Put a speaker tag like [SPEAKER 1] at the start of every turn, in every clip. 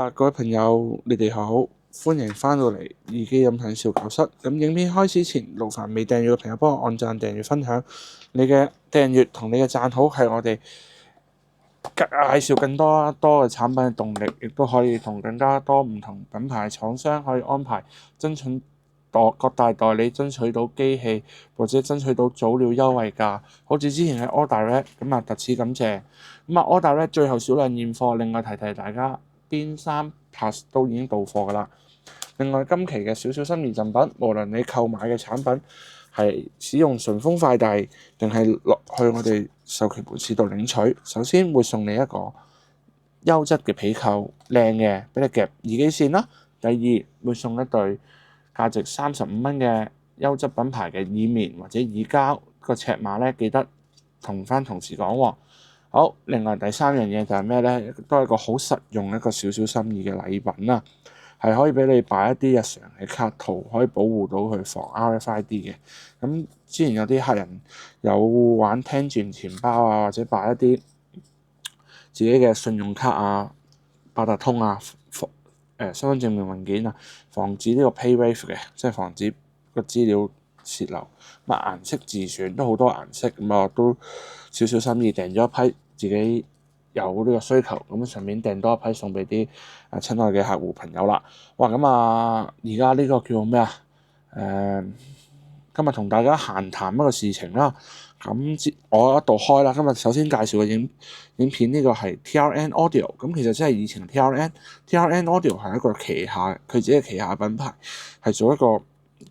[SPEAKER 1] 各位朋友，你哋好，歡迎翻到嚟耳機音響小教室。咁影片開始前，勞煩未訂閱嘅朋友幫我按讚、訂閱、分享。你嘅訂閱同你嘅讚好係我哋介紹更多嘅產品嘅動力，亦都可以同更加多唔同品牌廠商可以安排爭取各大代理爭取到機器，或者爭取到早鳥優惠價。好似之前喺 AllDirect 咁啊，特此感謝。AllDirect 最後少量現貨，另外提大家。邊3 Plus 都已經到貨㗎啦。另外，今期嘅少少心意贈品，無論你購買嘅產品係使用順豐快遞定係落去我哋授權門市度領取，首先會送你一個優質嘅皮扣，靚嘅俾你夾耳機線啦。第二會送一對價值35蚊嘅優質品牌嘅耳棉或者耳膠，個尺碼咧記得同翻同事講喎。好，另外第3樣嘢就係咩咧？都係一個好實用一個少少心意嘅禮品啦，係可以俾你擺一啲日常嘅卡套，可以保護到佢防 RFID 嘅。咁之前有啲客人有玩聽轉錢包啊，或者擺一啲自己嘅信用卡啊、八達通啊、身份證明文件啊，防止呢個 PayWave 嘅，即係防止個資料洩漏。顏色自選都好多顏色，都少少心意訂咗一批，自己有呢個需求，咁順便訂多一批送俾啲親愛嘅客戶朋友啦。哇！而家呢個叫咩啊？今日同大家閒談一個事情啦。咁我一度開啦。今日首先介紹嘅影片呢個係 TRN Audio。咁其實即係以前 TRN Audio 係一個旗下佢自己旗下品牌，係做一個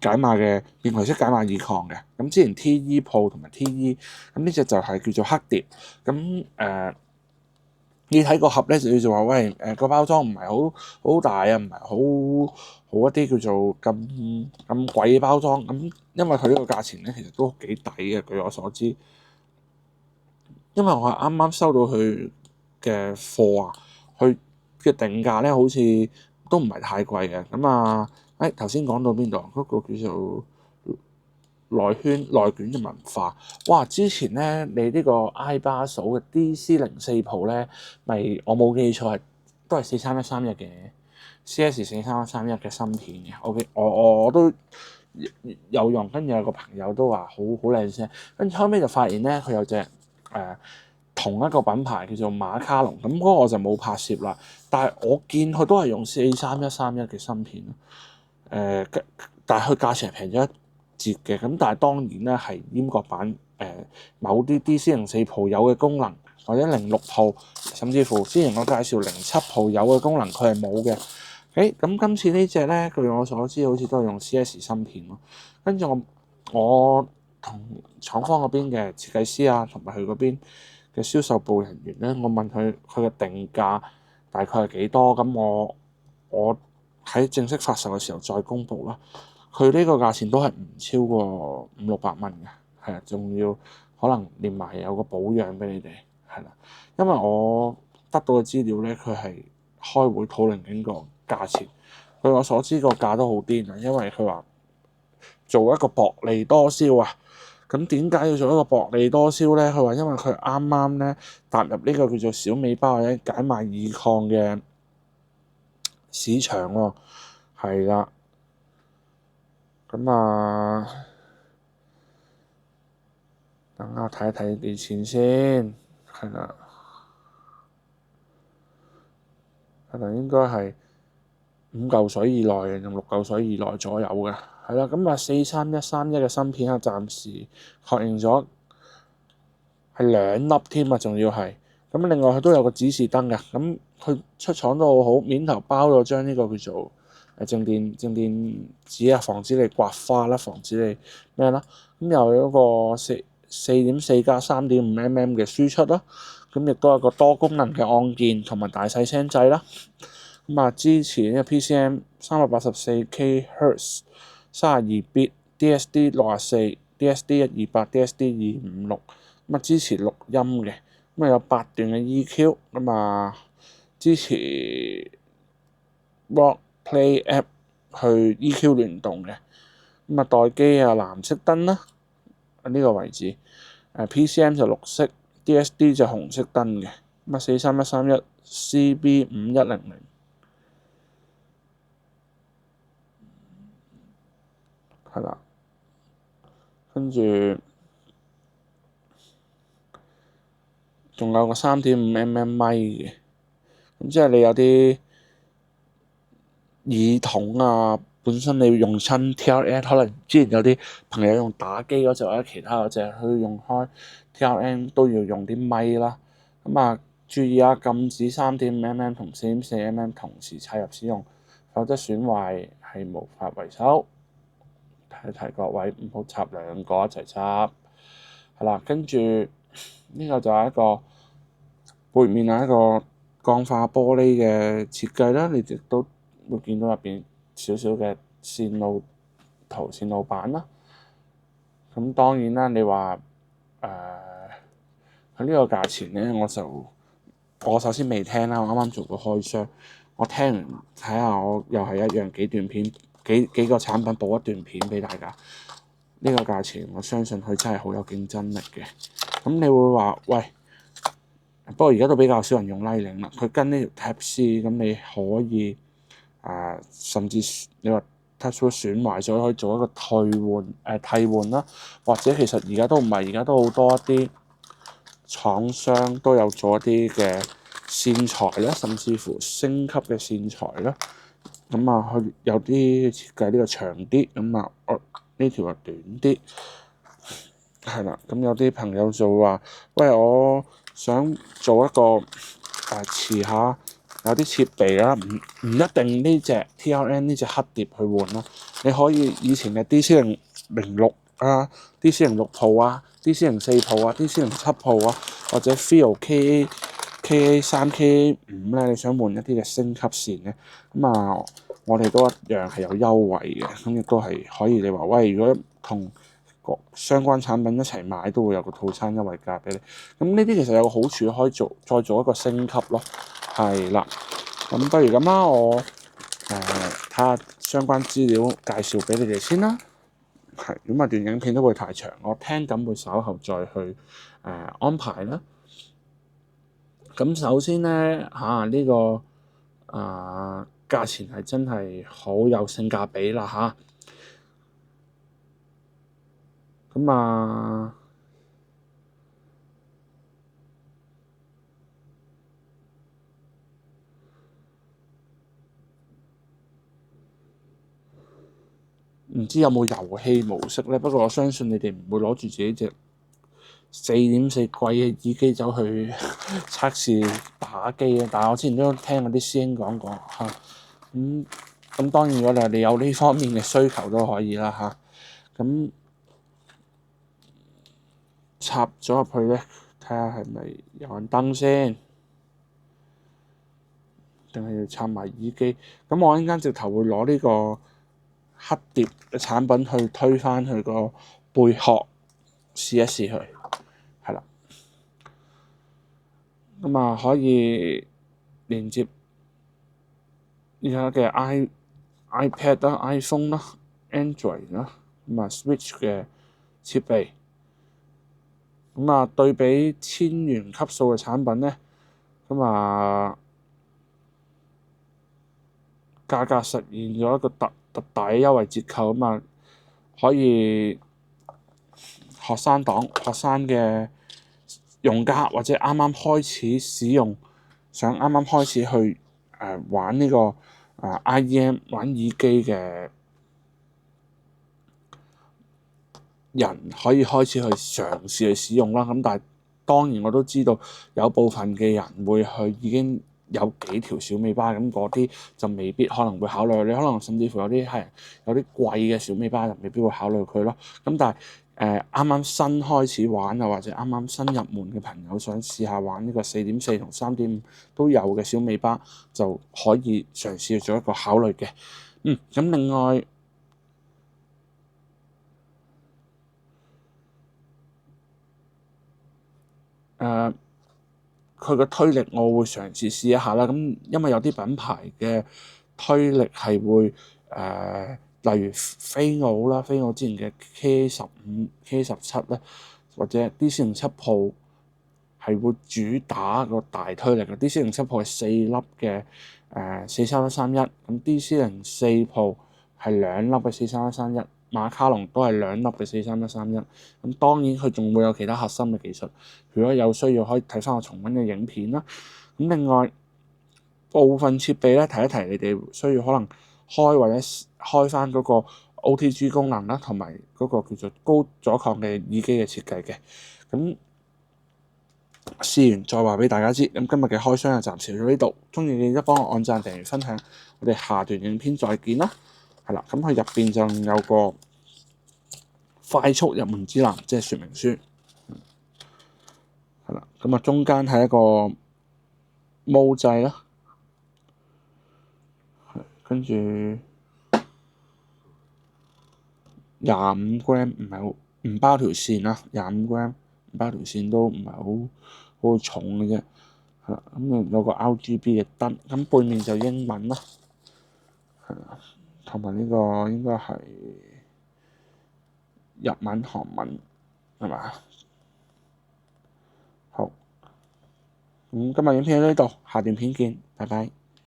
[SPEAKER 1] 解碼嘅便攜式解碼耳礦嘅。咁之前 TE Pro 同埋 TE， 咁呢隻就係叫做黑碟。咁你睇個盒咧，就話喂，個包裝唔係好大啊，唔係好一啲叫做咁貴嘅包裝。咁因為佢呢個價錢咧，其實都幾抵嘅。據我所知，因為我係啱啱收到佢嘅貨啊，佢嘅定價咧好似都唔係太貴嘅。頭先講到邊度？嗰個叫做內卷嘅文化。哇！之前咧，你呢個 iBasso 嘅 DC04 Pro 咧，咪我冇記錯係都係43131嘅 CS43131嘅芯片嘅。我都有用，跟住有個朋友都話好靚聲。跟住後尾就發現咧，佢有隻同一個品牌叫做馬卡龍，咁嗰個我就冇拍攝啦。但係我見佢都係用43131嘅芯片，但係佢價錢係平咗一折嘅。咁但係當然咧係閹割版，某啲 DC04 Pro 有嘅功能，或者06 Pro，甚至乎之前我介紹07 Pro 有嘅功能，佢係冇嘅。咁今次呢隻咧，據我所知好似都係用 CS 芯片咯。跟住我同廠方嗰邊嘅設計師啊，同埋佢嗰邊嘅銷售部人員咧，我問佢嘅定價大概係幾多？咁我喺正式發售嘅時候再公佈啦。佢呢個價錢都係唔超過500-600蚊嘅，係啊，仲要可能連埋有個保養俾你哋，係啦。因為我得到嘅資料咧，佢係開會討論緊個價錢。據我所知個價都好癲啊，因為佢話做一個薄利多銷啊。咁點解要做一個薄利多銷咧？佢話因為佢啱啱咧踏入呢個叫做小尾巴或者解碼耳礦嘅市場喎，係啦。等我睇一睇幾錢先，係啦，應該係5嚿水以內定6嚿水以內左右嘅，係啦。43131嘅芯片啊，暫時確認咗係2粒添啊，仲要係。咁另外佢都有個指示燈嘅，咁佢出廠都好好，面頭包咗張呢個叫做靜電紙啊，防止你刮花啦，防止你咩啦。咁又有一個4.4加3.5mm 嘅輸出啦。咁亦都有個多功能嘅按鍵同埋大細聲掣啦。支持呢個 PCM 384kHz 32bit DSD 64 DSD 128 DSD 256。支持錄音嘅。有8段嘅 EQ。支持 Rock Play App 去 EQ 聯動嘅。待機藍色燈啦，呢個位置。PCM 就綠色 ，DSD 就紅色燈嘅。43131 CB5100。係啦，跟住仲有個3.5mm咪嘅，咁即係你有啲耳筒啊，本身你用親 TRN，可能之前有啲朋友用打機嗰隻或者其他嗰隻，佢用開 TRN 都要用啲咪啦。咁啊，注意啊，禁止3.5mm 同4.4mm 同時插入使用，否則損壞係無法維修。提提各位唔好插兩個一齊插。係啦，跟住呢個就係一個背面係一個鋼化玻璃嘅設計啦，你亦都會見到入邊少少嘅線路圖線路板啦。咁當然啦，你話佢呢個價錢咧，我首先未聽啦，我啱啱做過開箱，我聽完睇下，我又係一樣幾段片幾個產品補一段片俾大家。呢個價錢，我相信佢真係好有競爭力嘅。咁你會話喂？不過而家都比較少人用 Lightning 啦，佢跟呢條 Type-C，咁你可以甚至你話 Touchwood 損壞咗，可以做一個替換啦，或者其實而家都唔係，而家都好多一啲廠商都有做一啲嘅線材啦，甚至乎升級嘅線材啦。咁啊，佢有啲設計呢個長啲，咁啊，呢條啊短啲，係啦。咁有啲朋友就話：喂，我想做一個遲下有啲設備啦，唔一定呢隻 TRN 呢隻黑碟去換啦，你可以以前嘅 DC006啊、DC06 Pro 啊、DC04 Pro 啊、DC07 Pro 啊，或者 Feel KA3、KA5咧，你想換一啲嘅升級線咧，咁啊，我哋都一樣係有優惠嘅，咁亦都係可以你話喂，如果同相關產品一齊買都會有個套餐優惠價俾你。咁呢啲其實有個好處，可以再做一個升級咯。係啦，咁不如咁啦，我睇下相關資料介紹俾你哋先啦。係咁啊，段影片都會太長，我聽緊會稍後再去安排啦。咁首先咧呢個價錢係真係好有性價比啦嚇。咁唔知有冇遊戲模式咧？不過我相信你哋唔會攞住自己隻4.4貴嘅耳機走去測試打機啊！但係我之前都聽嗰啲師兄講過嚇，咁當然如果你有呢方面嘅需求都可以啦嚇。咁插咗入去咧，睇下係咪有盞燈先，定係要插埋耳機？咁我陣間直頭會攞呢個黑碟嘅產品去推返佢個背殼試一試佢，係啦。咁啊可以連接而家嘅 iPad 啦、iPhone 啦、Android 啦，咁啊 Switch 嘅設備。咁啊對比1000元級數嘅產品咧，咁啊價格實現咗一個特大嘅優惠折扣，咁啊可以學生嘅用家或者啱啱開始使用，想啱啱開始去玩呢個IEM 玩耳機嘅人，可以開始去嘗試去使用啦。咁但係當然我都知道有部分嘅人會去已經有幾條小尾巴，咁嗰啲就未必可能會考慮。你可能甚至乎有啲貴嘅小尾巴就未必會考慮佢咯。咁但係啱啱新開始玩啊，或者啱啱新入門嘅朋友想試下玩呢個4.4同3.5都有嘅小尾巴，就可以嘗試做一個考慮嘅。咁另外佢個推力我會嘗試試一下啦。咁因為有啲品牌嘅推力係會例如飛奧啦，飛奧之前嘅 KA15、KA17咧，或者 DC07 Pro 係會主打個大推力嘅。DC07 Pro 係4粒嘅43131，咁 DC04 Pro係2粒嘅43131。馬卡龍都係2粒嘅43131。咁當然佢仲會有其他核心嘅技術，如果有需要可以睇翻我重溫嘅影片啦。咁另外部分設備咧，提一提你哋需要可能開或者開翻嗰個 OTG 功能啦，同埋嗰個叫做高阻抗嘅耳機嘅設計嘅。咁試完再話俾大家知。咁今日嘅開箱就暫時到呢度，中意記得幫我按讚、訂閱、分享。我哋下段影片再見啦。係啦，咁佢入邊就有個快速入門指南，即係說明書。係啦，咁啊中間係一個模掣啦，跟住25g 唔係好唔包條線啦，25g 唔包條線都唔係好重嘅啫。係啦，咁有個 RGB 嘅燈，咁背面就英文啦。係啦，同埋呢個應該係日文、韓文係嘛？好，咁今日影片喺呢度，下段片見，拜拜。